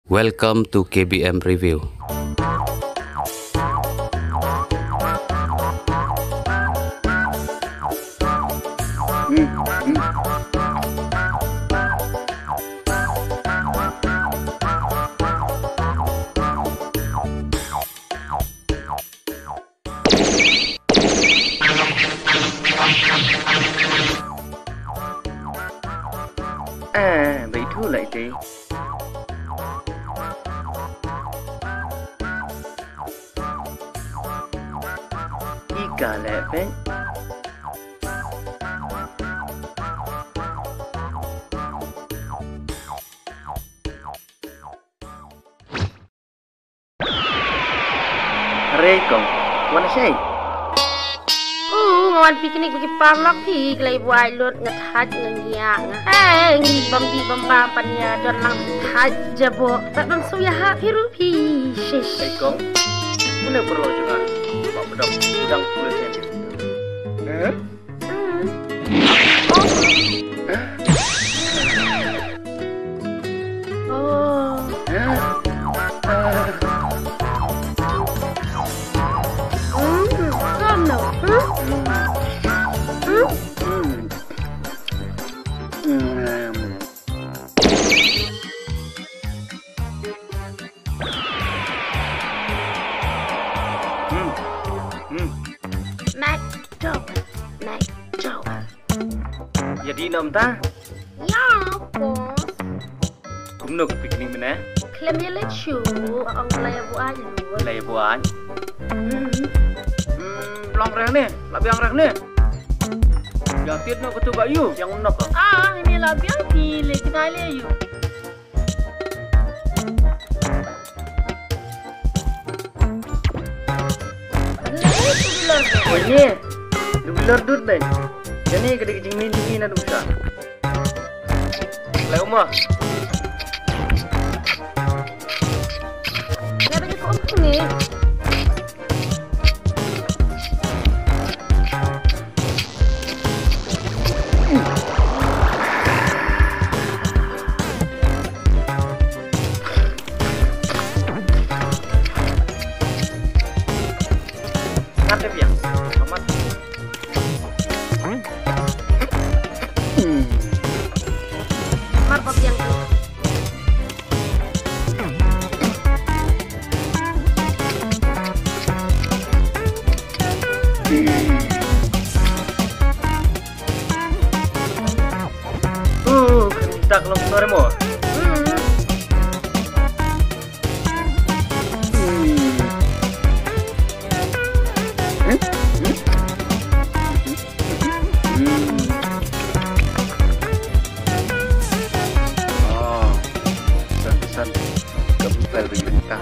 Welcome to KBM Review. Vậy thu lại gì? Ika lẹ bên. Assalamualaikum. Mana sih? Ngawan piknik bagi parlok pi kelai buai lut ngetat ngenyak. Di bamba pania don lang taj jabo. Tak bang suya ha piru pi. Shish. Assalamualaikum. Mana perlu juga? Pak pedang tulis ini. Oh. No. Jadi nom ta? Ya, bos. Kumno piknik mana? Klaim dia lecu. Ang laya buat lu. Lay buan. Long reng ni, labiang reng ni. Yang tiat nak ketu bayu, yang nak. Ini labiang pilih kita lihat yuk. Oh ni, dular dud ben. Jadi kedai jingmin nak usah. Lay umah. Kenapa ni kau ni? Ada biang, amat. Marpap yang tu. Tak long noremo. Pesan kembal berjuta.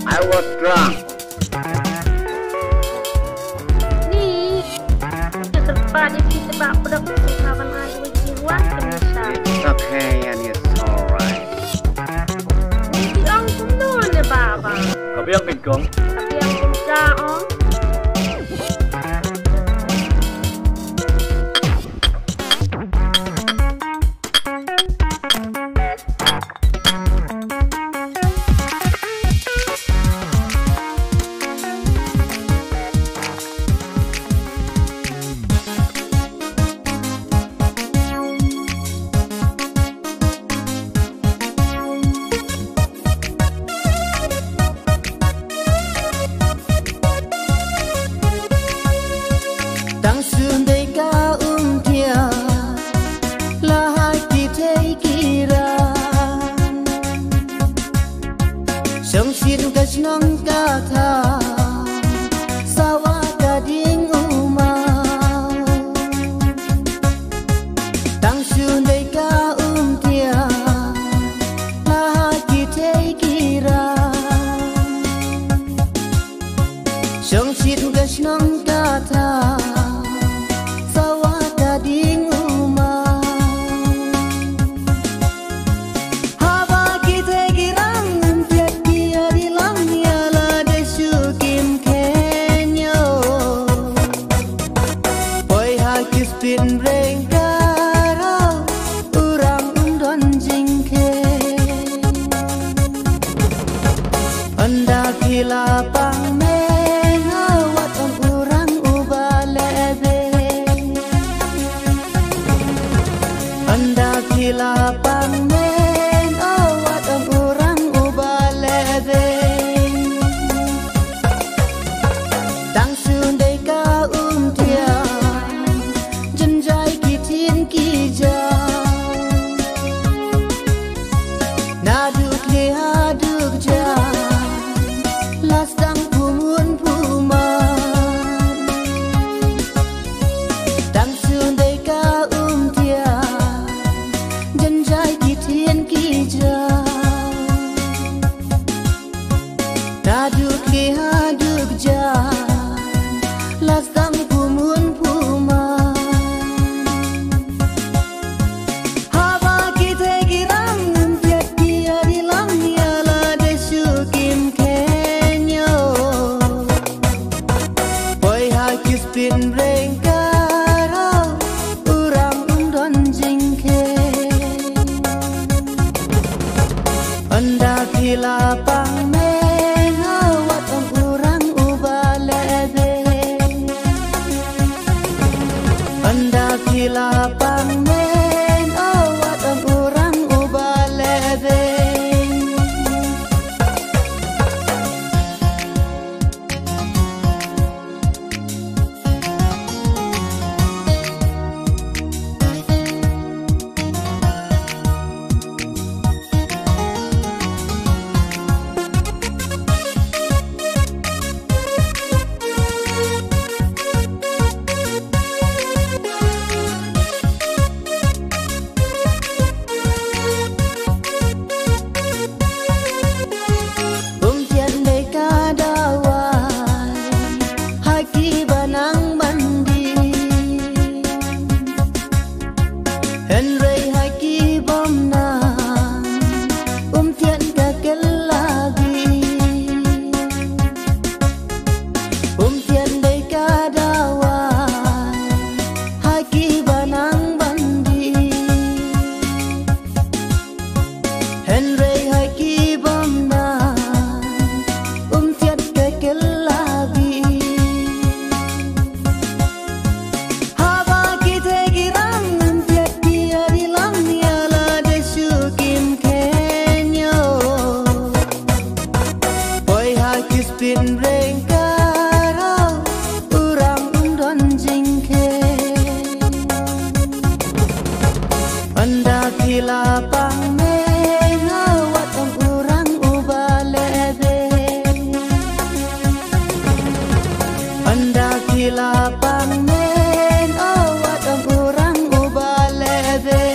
I was drunk. Ni terpa di tempat pedok kawan ayu jiwa kemisah. It's okay and it's alright. Ni tiang kumno ne baba. Kau yang pingkong. Tapi yang kumca oh. Pila pangmeng awat ang urang ubalebe. Anda pila pangmeng awat ang urang ubalebe. Tang sundai ka tia jenjai kitin kija. Naduk liha duk ja Lastang pumun puman Dang sundai ka tia jenjai kitin kija. Naduk liha duk ja Lastang pumun puman Hava kita girang tiap dia dilang yala desukim kenyo. Boy hakis pin rengkara urang undon jingke. Anda pila pangmeng awat ang urang ubalebe. Anda pila pangmeng awat ang urang ubalebe. Umtian deka dawai haki banang bandi. Henry haki bomnang umtian kakel lagi. Umtian deka dawai haki banang bandi. Henry haki bomnang umtian kakel lagi. Haba kita girang tiap dia dilang yala desukim kenyo. Boy hakis pin rengkara urang undon jingke. Anda pila pangmeng awat ang urang ubalebe. Anda pila pangmeng awat ang urang ubalebe.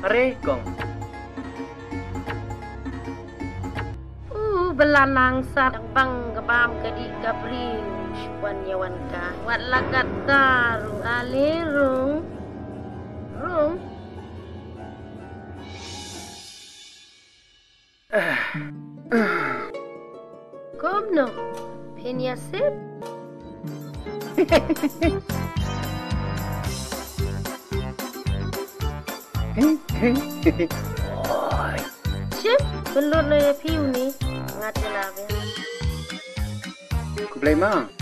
Are kong. Belanang sarang bang gabam kadi gabri wan yawan ka wat lagat karu alirung rum Komno Penyasip Chip belum le piu ni ngati labe Kumplay ma.